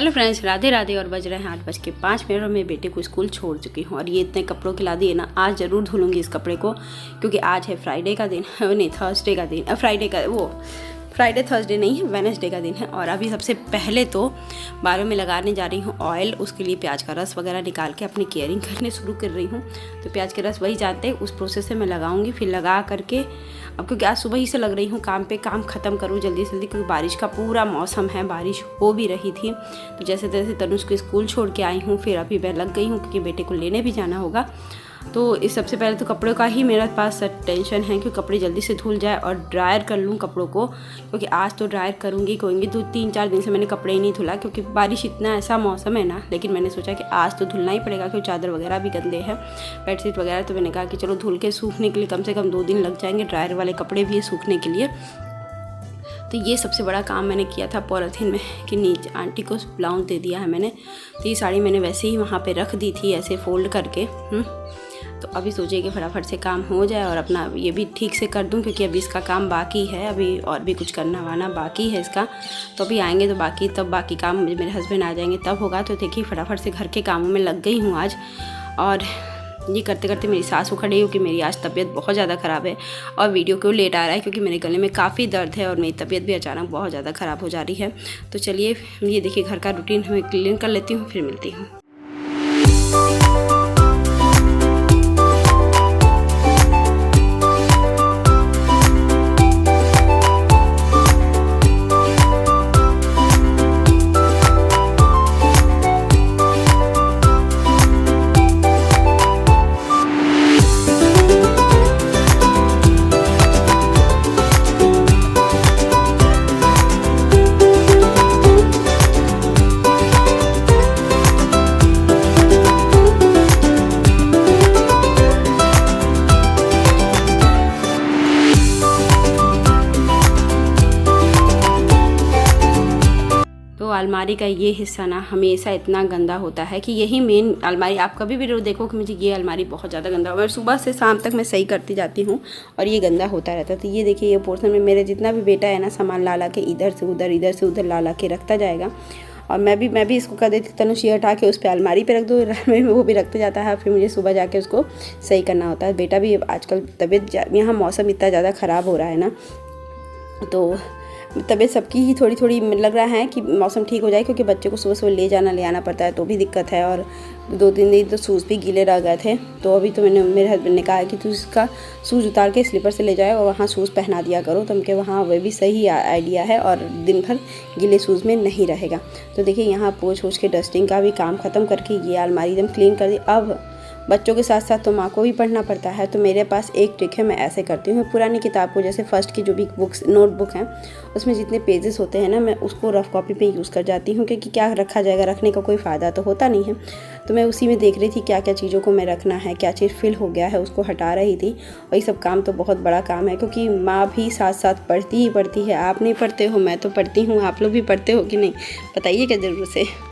Hello friends, Radhe Radhe. और बज रहे हैं 8:05 और मैं बेटे को स्कूल छोड़ चुकी हूँ। और ये इतने कपड़ों के ला दिए ना, आज ज़रूर धुलूंगी इस कपड़े को, क्योंकि आज है फ्राइडे का दिन, नहीं थर्सडे का दिन, फ्राइडे थर्सडे नहीं है, वेडनेसडे का दिन है। और अभी सबसे पहले तो बालों में लगाने जा रही हूँ ऑयल। उसके लिए प्याज का रस वगैरह निकाल के अपनी केयरिंग करने शुरू कर रही हूँ। तो प्याज के रस वही जानते हैं, उस प्रोसेस से मैं लगाऊंगी। फिर लगा करके अब क्योंकि आज सुबह ही से लग रही हूँ काम पे, काम ख़त्म करूँ जल्दी जल्दी, क्योंकि बारिश का पूरा मौसम है, बारिश हो भी रही थी। तो जैसे तैसे तनुष को स्कूल छोड़ के आई हूँ, फिर अभी मैं लग गई हूँ क्योंकि बेटे को लेने भी जाना होगा। तो इस सबसे पहले तो कपड़ों का ही मेरे पास टेंशन है कि कपड़े जल्दी से धुल जाए और ड्रायर कर लूँ कपड़ों को, क्योंकि आज तो ड्रायर करूँगी। 2-3-4 दिन से मैंने कपड़े ही नहीं धुला, क्योंकि बारिश इतना ऐसा मौसम है ना। लेकिन मैंने सोचा कि आज तो धुलना ही पड़ेगा, क्योंकि चादर वगैरह भी गंदे हैं, बेडशीट वगैरह। तो मैंने कहा कि चलो धुल के सूखने के लिए कम से कम 2 दिन लग जाएंगे, ड्रायर वाले कपड़े भी सूखने के लिए। तो ये सबसे बड़ा काम मैंने किया था पॉलीथीन में, कि नीचे आंटी को ब्लाउज दे दिया है मैंने। तो ये साड़ी मैंने वैसे ही वहाँ पे रख दी थी ऐसे फोल्ड करके। तो अभी सोचिए कि फटाफट से काम हो जाए और अपना ये भी ठीक से कर दूं, क्योंकि अभी इसका काम बाकी है, अभी और भी कुछ करना वाना बाकी है इसका। तो अभी आएंगे तो बाकी काम मेरे हस्बैंड आ जाएंगे तब होगा। तो देखिए फटाफट से घर के कामों में लग गई हूँ आज। और ये करते करते मेरी सास उखड़ गई, क्योंकि मेरी आज तबीयत बहुत ज़्यादा ख़राब है। और वीडियो क्यों लेट आ रहा है, क्योंकि मेरे गले में काफ़ी दर्द है और मेरी तबीयत भी अचानक बहुत ज़्यादा ख़राब हो जा रही है। तो चलिए ये देखिए घर का रूटीन मैं क्लीन कर लेती हूँ, फिर मिलती हूँ। अलमारी का ये हिस्सा ना हमेशा इतना गंदा होता है कि यही मेन अलमारी, आप कभी भी देखो कि मुझे ये अलमारी बहुत ज़्यादा गंदा हो, और सुबह से शाम तक मैं सही करती जाती हूँ और ये गंदा होता रहता है। तो ये देखिए ये पोर्शन में मेरे जितना भी बेटा है ना, सामान ला के इधर से उधर ला के रखता जाएगा। और मैं भी इसको कर देती, तनुष ये हटा के उस पर अलमारी पे रख दो, वो भी रखते जाता है। फिर मुझे सुबह जाके उसको सही करना होता है। बेटा भी आजकल तबीयत, यहाँ मौसम इतना ज़्यादा ख़राब हो रहा है ना, तो तबीयत सबकी ही थोड़ी लग रहा है कि मौसम ठीक हो जाए, क्योंकि बच्चे को सुबह ले आना पड़ता है, तो भी दिक्कत है। और 2-3 दिन तो शूज़ भी गीले रह गए थे। तो अभी तो मेरे हस्बैंड ने कहा है कि तू इसका शूज़ उतार के स्लीपर से ले जाए और वहाँ शूज़ पहना दिया करो। तो उनके वहाँ वह भी सही आइडिया है, और दिन भर गीले शूज़ में नहीं रहेगा। तो देखिए यहाँ पोंछ के डस्टिंग का भी काम ख़त्म करके ये अलमारी एकदम क्लीन कर दी। अब बच्चों के साथ साथ तो माँ को भी पढ़ना पड़ता है। तो मेरे पास एक ट्रिक है, मैं ऐसे करती हूँ, पुरानी किताब को, जैसे फर्स्ट की जो भी नोटबुक हैं उसमें जितने पेजेस होते हैं ना, मैं उसको रफ़ कॉपी पे यूज़ कर जाती हूँ, क्योंकि क्या रखा जाएगा, रखने का कोई फ़ायदा तो होता नहीं है। तो मैं उसी में देख रही थी क्या क्या चीज़ों को मैं रखना है, क्या चीज़ फिल हो गया है, उसको हटा रही थी। और ये सब काम तो बहुत बड़ा काम है, क्योंकि माँ भी साथ साथ पढ़ती ही पढ़ती है। आप नहीं पढ़ते हो, मैं तो पढ़ती हूँ, आप लोग भी पढ़ते हो कि नहीं, बताइए क्या ज़रूर से।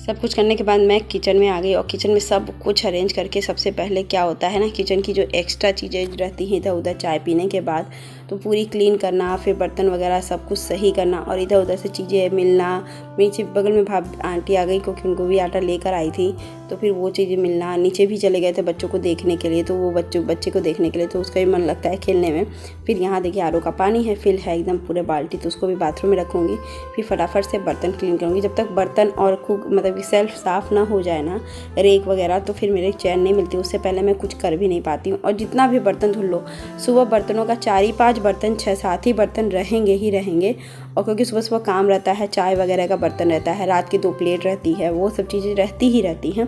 सब कुछ करने के बाद मैं किचन में आ गई, और किचन में सब कुछ अरेंज करके सबसे पहले क्या होता है ना, किचन की जो एक्स्ट्रा चीज़ें रहती हैं इधर उधर चाय पीने के बाद, तो पूरी क्लीन करना, फिर बर्तन वगैरह सब कुछ सही करना, और इधर उधर से चीज़ें मिलना। नीचे बगल में आंटी आ गई, क्योंकि उनको भी आटा लेकर आई थी, तो फिर वो चीज़ें मिलना। नीचे भी चले गए थे बच्चों को देखने के लिए, तो वो बच्चे को देखने के लिए, तो उसका भी मन लगता है खेलने में। फिर यहाँ देखिए आरओ का पानी है, फिल है एकदम पूरे बाल्टी, तो उसको भी बाथरूम में रखूँगी। फिर फटाफट से बर्तन क्लीन करूँगी। जब तक बर्तन और मतलब कि सेल्फ साफ़ ना हो जाए ना, रेक वगैरह, तो फिर मेरे चैन नहीं मिलती। उससे पहले मैं कुछ कर भी नहीं पाती हूँ। और जितना भी बर्तन धुल लो, सुबह बर्तनों का 4-5 बर्तन, 6-7 ही बर्तन रहेंगे ही रहेंगे। और क्योंकि सुबह काम रहता है, चाय वगैरह का बर्तन रहता है, रात की 2 प्लेट रहती है, वो सब चीज़ें रहती ही रहती हैं।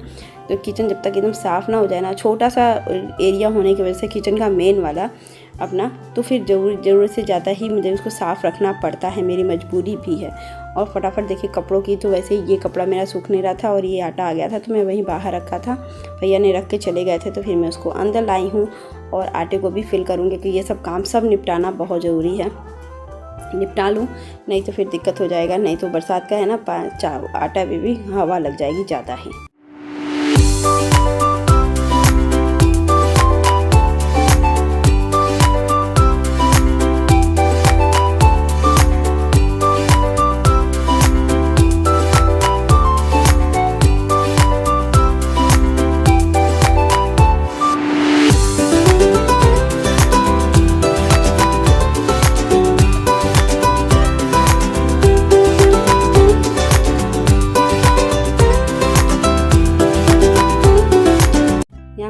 तो किचन जब तक एकदम साफ़ ना हो जाए ना, छोटा सा एरिया होने की वजह से किचन का मेन वाला अपना, तो फिर ज़रूरत से ज़्यादा ही मुझे उसको साफ़ रखना पड़ता है, मेरी मजबूरी भी है। और फटाफट देखिए कपड़ों की, तो वैसे ही ये कपड़ा मेरा सूख नहीं रहा था और ये आटा आ गया था, तो मैं वहीं बाहर रखा था, भैया ने रख के चले गए थे। तो फिर मैं उसको अंदर लाई हूँ और आटे को भी फिल करूँगी कि ये सब काम सब निपटाना बहुत ज़रूरी है। निपटा लूँ, नहीं तो फिर दिक्कत हो जाएगा। नहीं तो बरसात का है ना, आटा में भी हवा लग जाएगी ज़्यादा ही।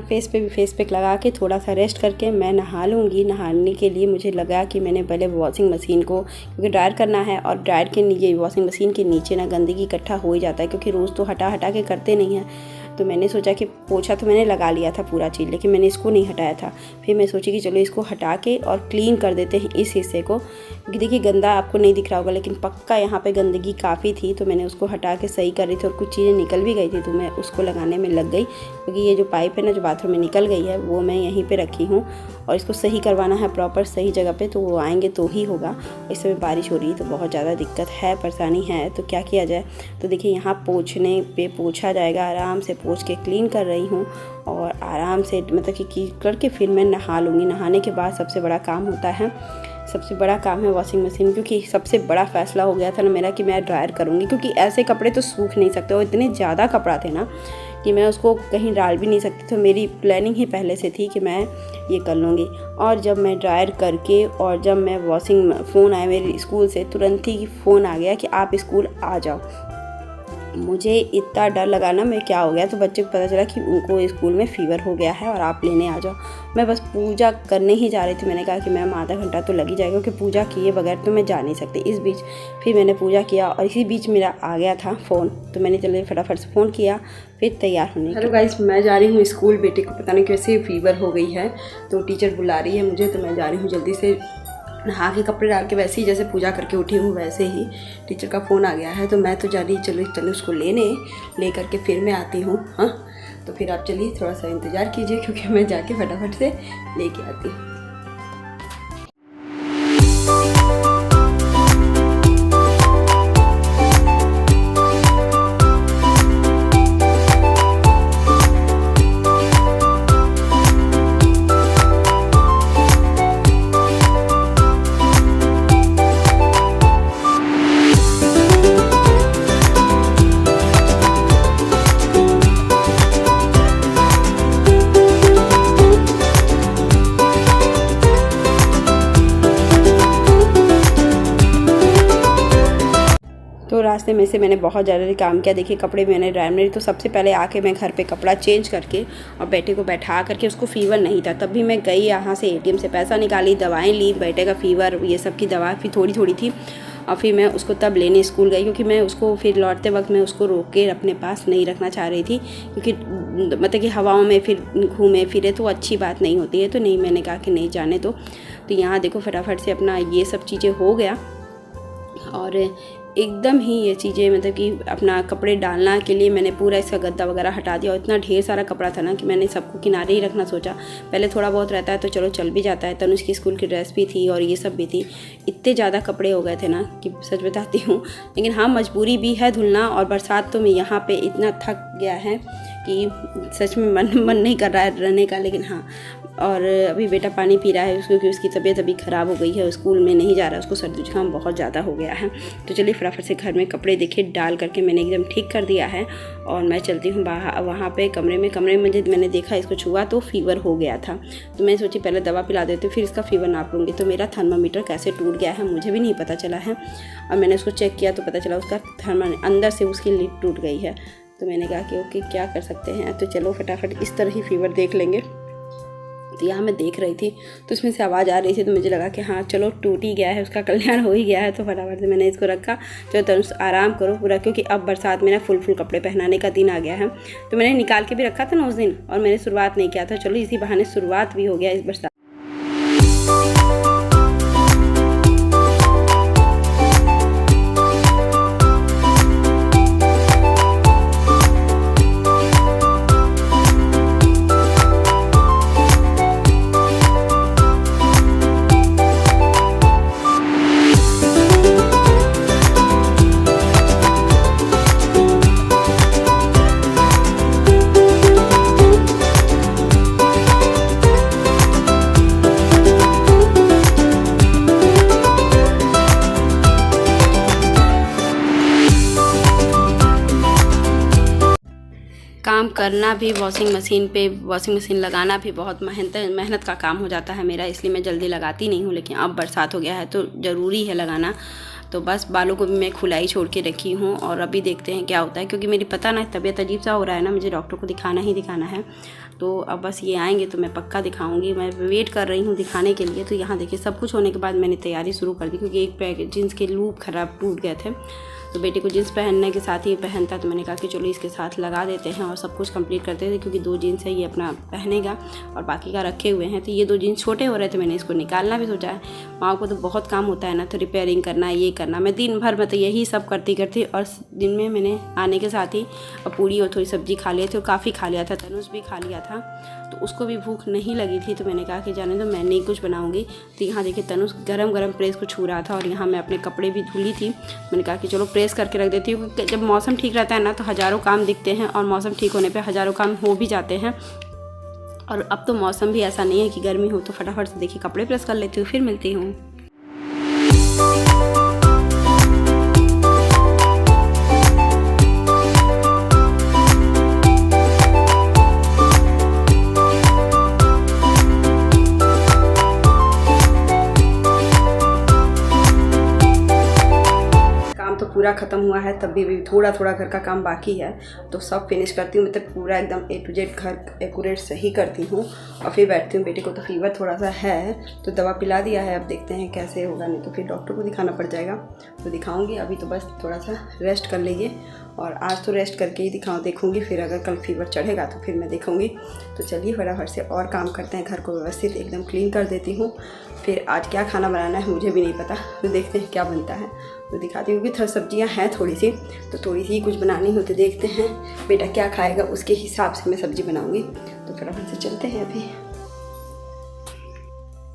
फेस पे भी फेस पैक लगा के थोड़ा सा रेस्ट करके मैं नहा लूँगी। नहाने के लिए मुझे लगा कि मैंने पहले वॉशिंग मशीन को, क्योंकि ड्रायर करना है, और ड्रायर के नीचे वॉशिंग मशीन के नीचे ना गंदगी इकट्ठा हो ही जाता है, क्योंकि रोज़ तो हटा हटा के करते नहीं हैं। तो मैंने सोचा कि पोछा तो मैंने लगा लिया था पूरा चीज़, लेकिन मैंने इसको नहीं हटाया था। फिर मैं सोची कि चलो इसको हटा के और क्लीन कर देते हैं इस हिस्से को, क्योंकि देखिए गंदा आपको नहीं दिख रहा होगा, लेकिन पक्का यहाँ पे गंदगी काफ़ी थी। तो मैंने उसको हटा के सही कर रही थी और कुछ चीज़ें निकल भी गई थी, तो मैं उसको लगाने में लग गई, क्योंकि ये जो पाइप है ना जो बाथरूम में निकल गई है वो मैं यहीं पर रखी हूँ, और इसको सही करवाना है प्रॉपर सही जगह पर। तो वो आएँगे तो ही होगा। इस समय बारिश हो रही है तो बहुत ज़्यादा दिक्कत है, परेशानी है, तो क्या किया जाए। तो देखिए यहाँ पोछने पे पोछा जाएगा, आराम से पोछ के क्लीन कर रही हूँ, और आराम से मतलब कि करके फिर मैं नहा लूँगी। नहाने के बाद सबसे बड़ा काम होता है, सबसे बड़ा काम है वॉशिंग मशीन, क्योंकि सबसे बड़ा फ़ैसला हो गया था ना मेरा कि मैं ड्रायर करूँगी, क्योंकि ऐसे कपड़े तो सूख नहीं सकते, और इतने ज़्यादा कपड़ा थे ना कि मैं उसको कहीं डाल भी नहीं सकती। तो मेरी प्लानिंग ही पहले से थी कि मैं ये कर लूँगी। और जब मैं ड्रायर करके, और जब मैं फ़ोन आया मेरे स्कूल से, तुरंत ही फ़ोन आ गया कि आप स्कूल आ जाओ। मुझे इतना डर लगा ना, मैं क्या हो गया, तो बच्चे को पता चला कि उनको स्कूल में फ़ीवर हो गया है और आप लेने आ जाओ। मैं बस पूजा करने ही जा रही थी। मैंने कहा कि मैम आधा घंटा तो लग ही जाएगा, क्योंकि पूजा किए बगैर तो मैं जा नहीं सकती। इस बीच फिर मैंने पूजा किया, और इसी बीच मेरा आ गया था फ़ोन, तो मैंने चले फटाफट से फ़ोन किया, फिर तैयार होने। हेलो गाइस, मैं जा रही हूँ स्कूल। बेटे को पता नहीं कैसे फीवर हो गई है, तो टीचर बुला रही है मुझे, तो मैं जा रही हूँ जल्दी से। नहा के कपड़े डाल के वैसे ही जैसे पूजा करके उठी हूँ वैसे ही टीचर का फ़ोन आ गया है, तो मैं तो जा रही चलो उसको ले करके फिर मैं आती हूँ। हाँ, तो फिर आप चलिए थोड़ा सा इंतज़ार कीजिए, क्योंकि मैं जाके फटाफट से लेके आती हूँ। तो रास्ते में से मैंने बहुत ज़्यादा काम किया। देखिए कपड़े मैंने ड्रायर, मेरी तो सबसे पहले आके मैं घर पे कपड़ा चेंज करके और बेटे को बैठा करके, उसको फ़ीवर नहीं था तब भी मैं गई यहाँ से ATM से पैसा निकाली, दवाएं ली, बेटे का फ़ीवर ये सब की दवा फिर थोड़ी थोड़ी थी, और फिर मैं उसको तब लेने स्कूल गई, क्योंकि मैं उसको फिर लौटते वक्त मैं उसको रोक के अपने पास नहीं रखना चाह रही थी, क्योंकि मतलब कि हवाओं में फिर घूमे फिरे तो अच्छी बात नहीं होती है। तो नहीं, मैंने कहा कि नहीं जाने दो। तो यहाँ देखो फटाफट से अपना ये सब चीज़ें हो गया, और एकदम ही ये चीज़ें मतलब कि अपना कपड़े डालना के लिए मैंने पूरा इसका गद्दा वगैरह हटा दिया, और इतना ढेर सारा कपड़ा था ना कि मैंने सबको किनारे ही रखना सोचा। पहले थोड़ा बहुत रहता है तो चलो चल भी जाता है, तनुष की स्कूल की ड्रेस भी थी और ये सब भी थी। इतने ज़्यादा कपड़े हो गए थे ना कि सच बताती हूँ, लेकिन हाँ मजबूरी भी है धुलना, और बरसात तो मैं यहाँ पर इतना थक गया है कि सच में मन नहीं कर रहा है रहने का। लेकिन हाँ, और अभी बेटा पानी पी रहा है उसको, क्योंकि उसकी तबीयत अभी ख़राब हो गई है, स्कूल में नहीं जा रहा, उसको सर्दी जुकाम बहुत ज़्यादा हो गया है। तो चलिए फटाफट से घर में कपड़े देखिए डाल करके मैंने एकदम ठीक कर दिया है, और मैं चलती हूँ बाहर वहाँ पे कमरे में मैंने देखा इसको छुआ तो फीवर हो गया था। तो मैं सोची पहले दवा पिला देती हूँ, फिर इसका फीवर नाप लूँगी। तो मेरा थर्मामीटर कैसे टूट गया है मुझे भी नहीं पता चला है, और मैंने उसको चेक किया तो पता चला उसका अंदर से उसकी लीड टूट गई है। तो मैंने कहा कि ओके क्या कर सकते हैं, तो चलो फटाफट इस तरह ही फीवर देख लेंगे। तो यहाँ मैं देख रही थी तो उसमें से आवाज़ आ रही थी, तो मुझे लगा कि हाँ चलो टूट ही गया है, उसका कल्याण हो ही गया है। तो फटाफट से मैंने इसको रखा, चलो तनुष आराम करो पूरा, क्योंकि अब बरसात में ना फुल कपड़े पहनाने का दिन आ गया है। तो मैंने निकाल के भी रखा था ना उस दिन, और मैंने शुरुआत नहीं किया था। चलो इसी बहाने शुरुआत भी हो गया इस बरसात। काम करना भी वॉशिंग मशीन लगाना भी बहुत मेहनत का काम हो जाता है मेरा, इसलिए मैं जल्दी लगाती नहीं हूँ। लेकिन अब बरसात हो गया है तो ज़रूरी है लगाना। तो बस बालों को भी मैं खुलाई छोड़ के रखी हूँ और अभी देखते हैं क्या होता है, क्योंकि मेरी पता ना तबीयत अजीब सा हो रहा है ना, मुझे डॉक्टर को दिखाना ही दिखाना है। तो अब बस ये आएंगे तो मैं पक्का दिखाऊंगी, मैं वेट कर रही हूँ दिखाने के लिए। तो यहाँ देखिए सब कुछ होने के बाद मैंने तैयारी शुरू कर दी, क्योंकि एक पैकेट जीन्स के लूप ख़राब टूट गए थे। तो बेटे को जीन्स पहनने के साथ ही पहनता, तो मैंने कहा कि चलो इसके साथ लगा देते हैं और सब कुछ कंप्लीट करते थे, क्योंकि 2 जीन्स है ये अपना पहनेगा और बाकी का रखे हुए हैं। तो ये 2 जीन्स छोटे हो रहे थे, मैंने इसको निकालना भी सोचा है। माँ को तो बहुत काम होता है ना, तो रिपेयरिंग करना, ये करना, मैं दिन भर में तो यही सब करती और दिन में मैंने आने के साथ ही पूरी और थोड़ी सब्जी खा लिए थे और काफ़ी खा लिया था। तनुष भी खा लिया था, तो उसको भी भूख नहीं लगी थी। तो मैंने कहा कि जाने दो, मैं नहीं कुछ बनाऊंगी। तो यहाँ देखिए तनुष गरम प्रेस को छू रहा था और यहाँ मैं अपने कपड़े भी धुली थी। मैंने कहा कि चलो प्रेस करके रख देती हूँ, क्योंकि जब मौसम ठीक रहता है ना तो हज़ारों काम दिखते हैं और मौसम ठीक होने पे हज़ारों काम हो भी जाते हैं। और अब तो मौसम भी ऐसा नहीं है कि गर्मी हो, तो फटाफट से देखिए कपड़े प्रेस कर लेती हूँ, फिर मिलती हूँ। पूरा ख़त्म हुआ है, तब भी थोड़ा थोड़ा घर का काम बाकी है, तो सब फिनिश करती हूँ। मतलब पूरा एकदम A to Z घर एक्यूरेट सही करती हूँ और फिर बैठती हूँ। बेटे को तो फीवर थोड़ा सा है, तो दवा पिला दिया है, अब देखते हैं कैसे होगा, नहीं तो फिर डॉक्टर को दिखाना पड़ जाएगा। तो दिखाऊंगी, अभी तो बस थोड़ा सा रेस्ट कर लीजिए, और आज तो रेस्ट करके ही देखूंगी, फिर अगर कल फीवर चढ़ेगा तो फिर मैं देखूंगी। तो चलिए फटाफट से और काम करते हैं, घर को व्यवस्थित एकदम क्लीन कर देती हूँ। फिर आज क्या खाना बनाना है मुझे भी नहीं पता, तो देखते हैं क्या बनता है, तो दिखाती हूँ। क्योंकि सब्जियाँ हैं थोड़ी सी, तो थोड़ी सी कुछ बनानी हो, तो देखते हैं बेटा क्या खाएगा, उसके हिसाब से मैं सब्ज़ी बनाऊँगी। तो फटाफट से चलते हैं। अभी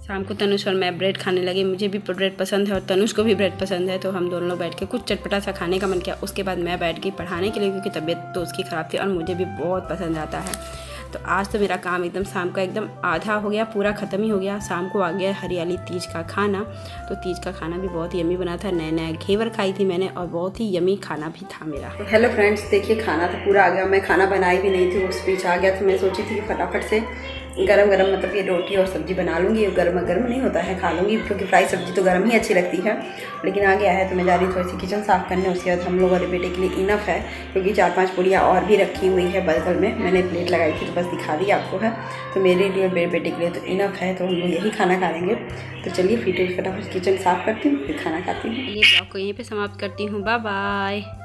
शाम को तनुष और मैं ब्रेड खाने लगे, मुझे भी ब्रेड पसंद है और तनुष को भी ब्रेड पसंद है। तो हम दोनों लोग बैठ के कुछ चटपटा सा खाने का मन किया। उसके बाद मैं बैठ गई पढ़ाने के लिए, क्योंकि तबीयत तो उसकी ख़राब थी और मुझे भी बहुत पसंद आता है। तो आज तो मेरा काम एकदम शाम का एकदम आधा हो गया, पूरा ख़त्म ही हो गया। शाम को आ गया हरियाली तीज का खाना, तो तीज का खाना भी बहुत यमी बना था। नया घेवर खाई थी मैंने और बहुत ही यमी खाना भी था मेरा। तो हेलो फ्रेंड्स, देखिए खाना तो पूरा आ गया, मैं खाना बनाई भी नहीं थी, उस बीच आ गया। तो मैं सोची थी कि फटाफट से गरम मतलब ये रोटी और सब्ज़ी बना लूँगी। गर्म नहीं होता है, खा लूँगी, क्योंकि फ्राई सब्ज़ी तो गर्म ही अच्छी लगती है। लेकिन आ गया है तो मैं जा रही थोड़ी सी किचन साफ़ करने। उसके बाद हम लोग और बेटे के लिए इनफ है, क्योंकि 4-5 पूड़ियाँ और भी रखी हुई है बगल में, मैंने प्लेट लगाई थी तो बस दिखा दी आपको है। तो मेरे लिए और मेरे बेटे के लिए तो इनफ है, तो हम लोग यही खाना खा लेंगे। तो चलिए फिर फटाफट किचन साफ़ करती हूँ, फिर खाना खाती हूँ। ये ब्लॉग को यहीं पर समाप्त करती हूँ। Bye bye.